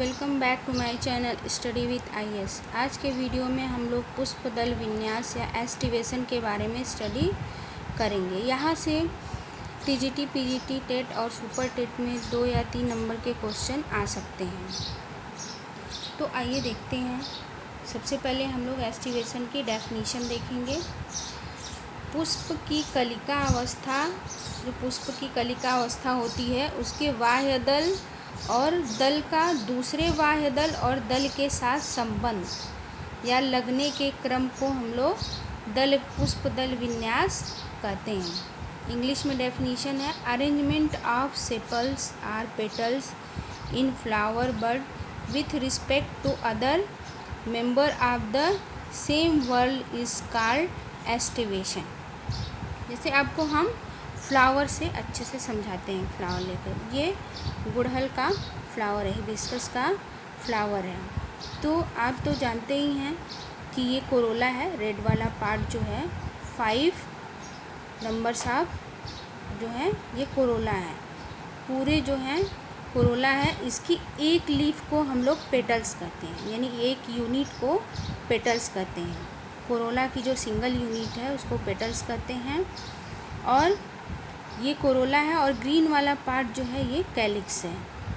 Welcome back to my channel study with IAS. आज के video में हम लोग पुष्प दल विन्यास या एस्टिवेशन के बारे में स्टडी करेंगे। यहाँ से टीजीटी, पीजीटी, टेट और सुपर टेट में 2 या 3 नंबर के क्वेश्चन आ सकते हैं। तो आइए देखते हैं। सबसे पहले हम लोग एस्टिवेशन की डेफिनीशन देखेंगे। पुष्प की कलिका अवस्था, जो पुष्प की कलिका अवस्था होती है, उसके बाह्य दल और दल का दूसरे बाह्य दल और दल के साथ संबंध या लगने के क्रम को हम लोग पुष्प दल विन्यास कहते हैं। इंग्लिश में डेफिनीशन है arrangement of sepals or petals in flower bud with respect to other member of the same whorl is called aestivation. जैसे आपको हम फ्लावर से अच्छे से समझाते हैं। फ्लावर लेकर, ये गुड़हल का फ्लावर है, हिबिस्कस का फ्लावर है। तो आप तो जानते ही हैं कि ये कोरोला है। रेड वाला पार्ट जो है 5 नंबर्स ऑफ जो है ये कोरोला है। पूरे जो है कोरोला है, इसकी एक लीफ को हम लोग पेटल्स कहते हैं, यानी एक यूनिट को पेटल्स कहते हैं। कोरोला की जो सिंगल यूनिट है उसको पेटल्स कहते हैं। और ये कोरोला है और ग्रीन वाला पार्ट जो है ये कैलिक्स है।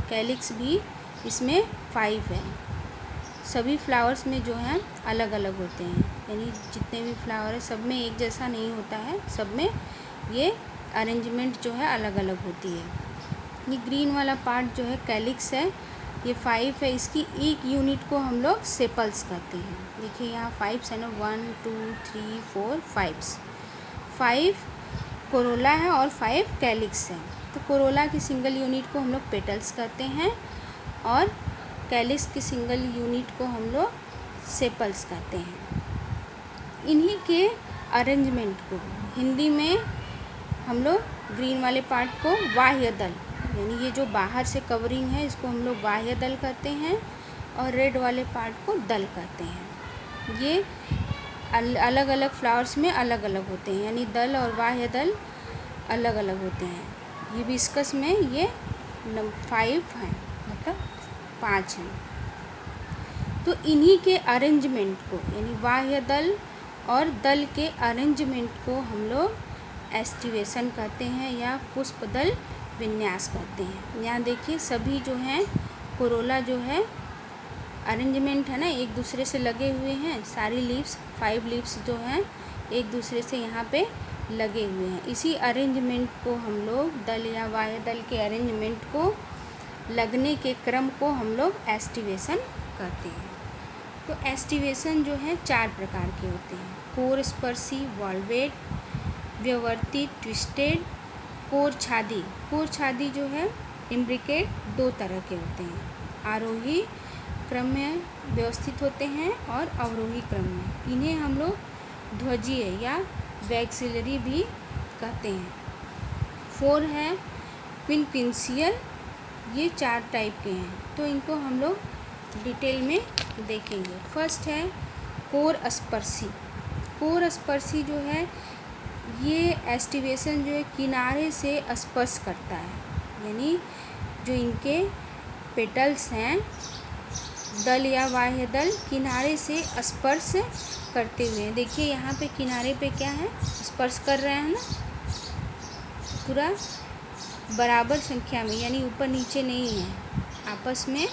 कैलिक्स भी इसमें 5 है। सभी फ्लावर्स में जो है अलग अलग होते हैं, यानी जितने भी फ्लावर है सब में एक जैसा नहीं होता है, सब में ये अरेंजमेंट जो है अलग अलग होती है। ये ग्रीन वाला पार्ट जो है कैलिक्स है, ये 5 है। इसकी एक यूनिट को हम लोग सेपल्स कहते हैं। देखिए यहाँ 5 है ना, 1 2 3 4 5 कोरोला है और 5 कैलिक्स है। तो कोरोला की सिंगल यूनिट को हम लोग पेटल्स कहते हैं और कैलिक्स की सिंगल यूनिट को हम लोग सेपल्स कहते हैं। इन्हीं के अरेंजमेंट को हिंदी में हम लोग ग्रीन वाले पार्ट को बाह्य दल, यानी ये जो बाहर से कवरिंग है इसको हम लोग बाह्य दल कहते हैं, और रेड वाले पार्ट को दल कहते हैं। ये अलग अलग फ्लावर्स में अलग अलग होते हैं, यानी दल और बाह्य दल अलग अलग होते हैं। हिबिस्कस में ये 5 हैं, मतलब 5 हैं। तो इन्हीं के अरेंजमेंट को, यानी बाह्य दल और दल के अरेंजमेंट को हम लोग एस्टिवेशन कहते हैं या पुष्प दल विन्यास कहते हैं। यहाँ देखिए सभी जो हैं कोरोला जो है अरेंजमेंट है ना, एक दूसरे से लगे हुए हैं। सारी लीव्स 5 लीव्स जो हैं एक दूसरे से यहाँ पे लगे हुए हैं। इसी अरेंजमेंट को हम लोग दल या बाह्य दल के अरेंजमेंट को लगने के क्रम को हम लोग एस्टिवेशन कहते हैं। तो एस्टिवेशन जो है 4 प्रकार के होते हैं। कोर स्पर्शी, वॉल्वेट, व्यवर्ती, ट्विस्टेड, कोर छादी। कोर छादी जो है इम्ब्रिकेट 2 तरह के होते हैं। आरोही क्रम में व्यवस्थित होते हैं और अवरोही क्रम में। इन्हें हम लोग ध्वजीय या वैक्सिलरी भी कहते हैं। 4 है क्विनपिंसियल, ये 4 टाइप के हैं। तो इनको हम लोग डिटेल में देखेंगे। फर्स्ट है कोर स्पर्शी। कोर स्पर्शी जो है ये एस्टिवेशन जो है किनारे से स्पर्श करता है, यानी जो इनके पेटल्स हैं दल या बाह्य दल किनारे से स्पर्श करते हुए हैं। देखिए यहाँ पे किनारे पे क्या है, स्पर्श कर रहे हैं ना, पूरा बराबर संख्या में, यानी ऊपर नीचे नहीं है, आपस में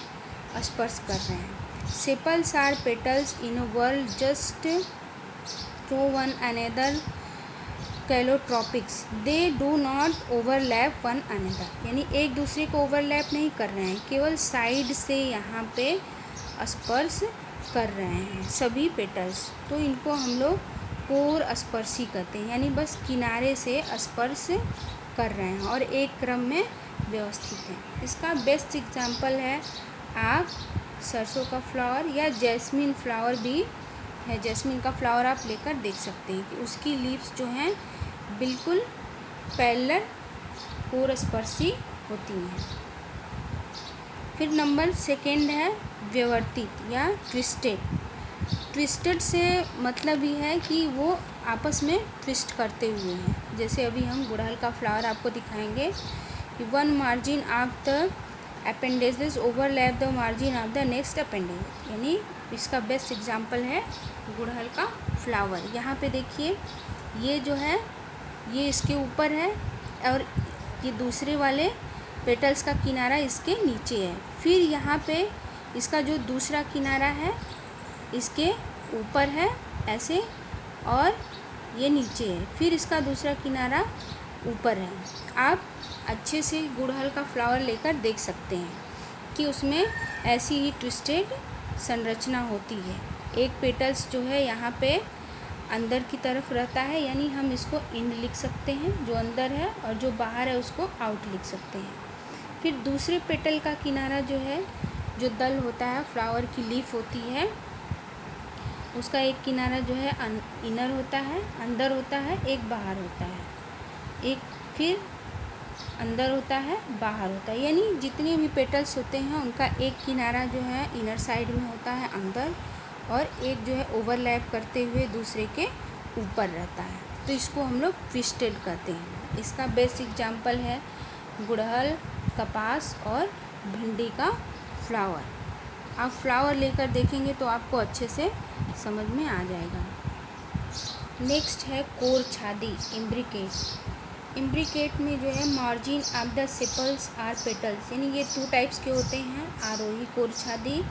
स्पर्श कर रहे हैं। Sepals or petals in a whorl just through one another Calotropis, they do not overlap one another, यानी एक दूसरे को ओवरलैप नहीं कर रहे हैं, केवल साइड से यहाँ पे स्पर्श कर रहे हैं सभी पेटल्स। तो इनको हम लोग कोर स्पर्शी कहते हैं, यानी बस किनारे से स्पर्श कर रहे हैं और एक क्रम में व्यवस्थित हैं। इसका बेस्ट एग्जाम्पल है आप सरसों का फ्लावर या जैस्मिन फ्लावर भी है। जैस्मिन का फ्लावर आप लेकर देख सकते हैं कि उसकी लीव्स जो हैं बिल्कुल पैरेलल कोर स्पर्शी होती हैं। फिर नंबर 2 है व्यवर्तित या ट्विस्टेड। ट्विस्टेड से मतलब ही है कि वो आपस में ट्विस्ट करते हुए हैं। जैसे अभी हम गुड़हल का फ्लावर आपको दिखाएंगे कि 1 margin of the appendages overlap the margin of the next appendage, यानी इसका बेस्ट एग्जांपल है गुड़हल का फ्लावर। यहाँ पे देखिए ये जो है ये इसके ऊपर है और ये दूसरे वाले पेटल्स का किनारा इसके नीचे है। फिर यहाँ पे इसका जो दूसरा किनारा है इसके ऊपर है ऐसे और ये नीचे है, फिर इसका दूसरा किनारा ऊपर है। आप अच्छे से गुड़हल का फ्लावर लेकर देख सकते हैं कि उसमें ऐसी ही ट्विस्टेड संरचना होती है। एक पेटल्स जो है यहाँ पे अंदर की तरफ रहता है, यानी हम इसको इन लिख सकते हैं जो अंदर है, और जो बाहर है उसको आउट लिख सकते हैं। फिर दूसरे पेटल का किनारा जो है, जो दल होता है, फ्लावर की लीफ होती है, उसका एक किनारा जो है इनर होता है, अंदर होता है, एक बाहर होता है, एक फिर अंदर होता है, बाहर होता है। यानी जितने भी पेटल्स होते हैं उनका एक किनारा जो है इनर साइड में होता है अंदर, और एक जो है ओवरलैप करते हुए दूसरे के ऊपर रहता है। तो इसको हम लोग ट्विस्टेड कहते हैं। इसका बेस्ट एग्जांपल है गुड़हल, कपास और भिंडी का फ्लावर। आप फ्लावर लेकर देखेंगे तो आपको अच्छे से समझ में आ जाएगा। नेक्स्ट है कोर छादी, इम्ब्रिकेट। इम्ब्रिकेट में जो है margin of the sepals or petals, यानी ये 2 टाइप्स के होते हैं, आरोही कोर छादी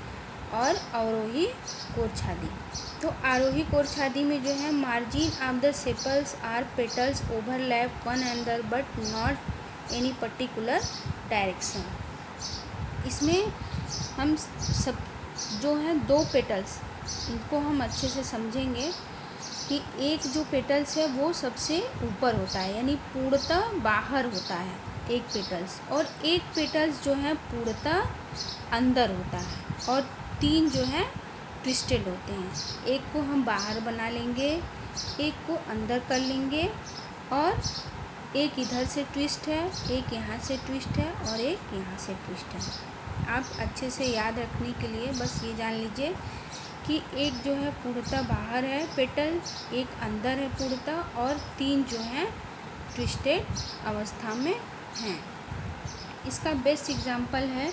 और अवरोही कोर छादी। तो आरोही कोर छादी में जो है margin of the sepals or petals overlap one another but not any particular direction. इसमें हम सब जो है 2 पेटल्स, इनको हम अच्छे से समझेंगे कि एक जो पेटल्स है वो सबसे ऊपर होता है, यानी पूर्णतः बाहर होता है एक पेटल्स, और एक पेटल्स जो है पूर्णतः अंदर होता है, और 3 जो है ट्विस्टेड होते हैं। एक को हम बाहर बना लेंगे, एक को अंदर कर लेंगे, और एक इधर से ट्विस्ट है, एक यहाँ से ट्विस्ट है, और एक यहाँ से ट्विस्ट है। आप अच्छे से याद रखने के लिए बस ये जान लीजिए कि एक जो है पूर्णतः बाहर है पेटल, एक अंदर है पूर्णतः, और 3 जो हैं ट्विस्टेड अवस्था में हैं। इसका बेस्ट एग्जांपल है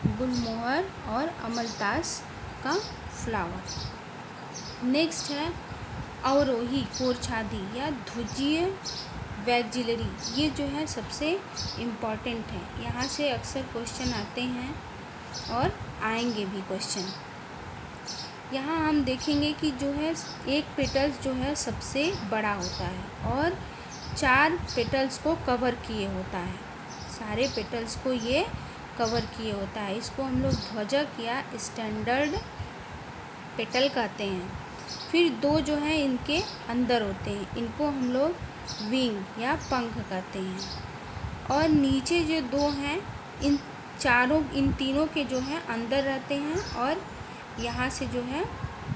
गुलमोहर और अमलतास का फ्लावर। नेक्स्ट है अवरोही कोरछादी या ध्रुजीय वैक्जिलरी। ये जो है सबसे इम्पॉर्टेंट है, यहाँ से अक्सर क्वेश्चन आते हैं और आएंगे भी क्वेश्चन। यहाँ हम देखेंगे कि जो है एक पेटल्स जो है सबसे बड़ा होता है और 4 पेटल्स को कवर किए होता है, सारे पेटल्स को ये कवर किए होता है। इसको हम लोग ध्वजक या स्टैंडर्ड पेटल कहते हैं। फिर 2 जो हैं इनके अंदर होते हैं, इनको हम लोग विंग या पंख कहते हैं। और नीचे जो 2 हैं इन तीनों के जो हैं अंदर रहते हैं, और यहाँ से जो है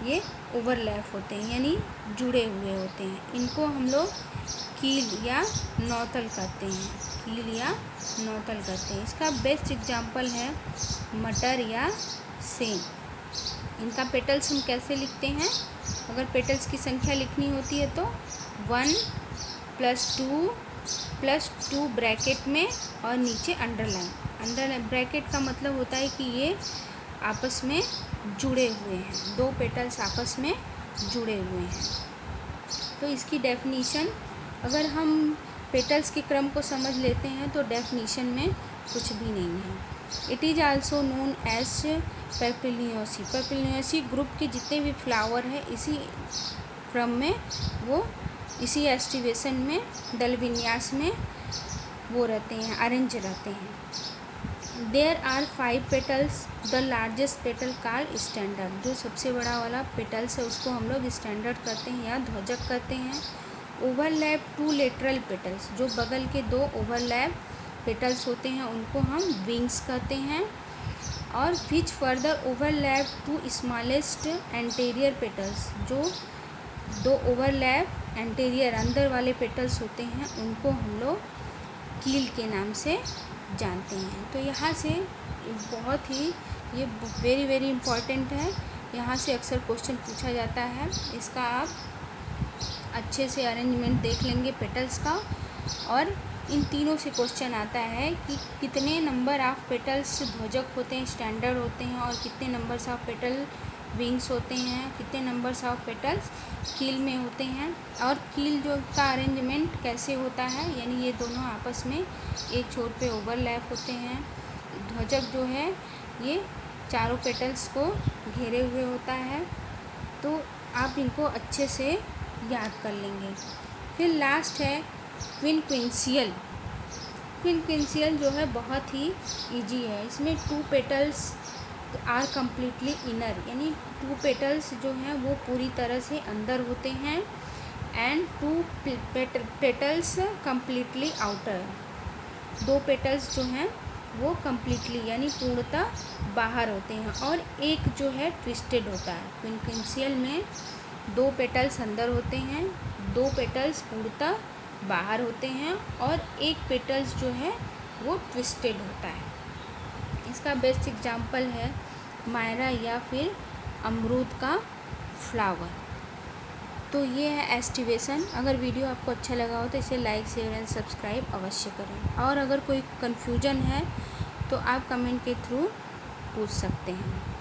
ये ओवरलैप होते हैं, यानी जुड़े हुए होते हैं। इनको हम लोग कील या नौतल कहते हैं, कील या नौतल कहते हैं। इसका बेस्ट एग्जांपल है मटर या सेम। इनका पेटल्स हम कैसे लिखते हैं? अगर पेटल्स की संख्या लिखनी होती है तो 1 + 2 ब्रैकेट में और नीचे अंडरलाइन ब्रैकेट का मतलब होता है कि ये आपस में जुड़े हुए हैं, 2 पेटल्स आपस में जुड़े हुए हैं। तो इसकी डेफिनीशन, अगर हम पेटल्स के क्रम को समझ लेते हैं तो डेफिनीशन में कुछ भी नहीं है। It is also known as papilionaceae. Papilionaceae group के जितने भी फ्लावर हैं इसी क्रम में, वो इसी एस्टिवेशन में, दल विन्यास में वो रहते हैं, अरेंज रहते हैं। There are 5 petals, the largest petal called standard. जो सबसे बड़ा वाला पेटल्स है उसको हम लोग स्टैंडर्ड कहते हैं या ध्वजक कहते हैं। ओवरलैप 2 लेटरल पेटल्स, जो बगल के 2 ओवरलैप पेटल्स होते हैं उनको हम विंग्स कहते हैं। और which further overlap 2 smallest anterior petals, जो 2 ओवरलैप एंटीरियर अंदर वाले पेटल्स होते हैं उनको हम लोग कील के नाम से जानते हैं। तो यहाँ से बहुत ही ये वेरी वेरी इम्पॉर्टेंट है, यहाँ से अक्सर क्वेश्चन पूछा जाता है। इसका आप अच्छे से अरेंजमेंट देख लेंगे पेटल्स का, और इन तीनों से क्वेश्चन आता है कि कितने नंबर ऑफ पेटल्स ध्वजक होते हैं, स्टैंडर्ड होते हैं, और कितने नंबर्स ऑफ पेटल विंग्स होते हैं, कितने नंबर्स ऑफ पेटल्स कील में होते हैं, और कील जो का अरेंजमेंट कैसे होता है, यानी ये दोनों आपस में एक छोर पे ओवरलैप होते हैं। ध्वजक जो है ये चारों पेटल्स को घेरे हुए होता है, तो आप इनको अच्छे से याद कर लेंगे। फिर लास्ट है क्विनक्विंशियल। क्विनक्विंशियल जो है बहुत ही इजी है। इसमें 2 पेटल्स आर कम्प्लीटली इनर, यानी 2 पेटल्स जो हैं वो पूरी तरह से अंदर होते हैं, and 2 petals completely outer. 2 petals जो हैं वो कम्प्लीटली यानी पूर्णतः बाहर होते हैं, और एक जो है ट्विस्टेड होता है। क्विनक्विंशियल में 2 पेटल्स अंदर होते हैं, 2 पेटल्स पूर्णतः बाहर होते हैं, और एक पेटल्स जो है वो ट्विस्टेड होता है। इसका बेस्ट एग्जाम्पल है मायरा या फिर अमरूद का फ्लावर। तो ये है एस्टिवेशन। अगर वीडियो आपको अच्छा लगा हो तो इसे लाइक, शेयर एंड सब्सक्राइब अवश्य करें, और अगर कोई कन्फ्यूजन है तो आप कमेंट के थ्रू पूछ सकते हैं।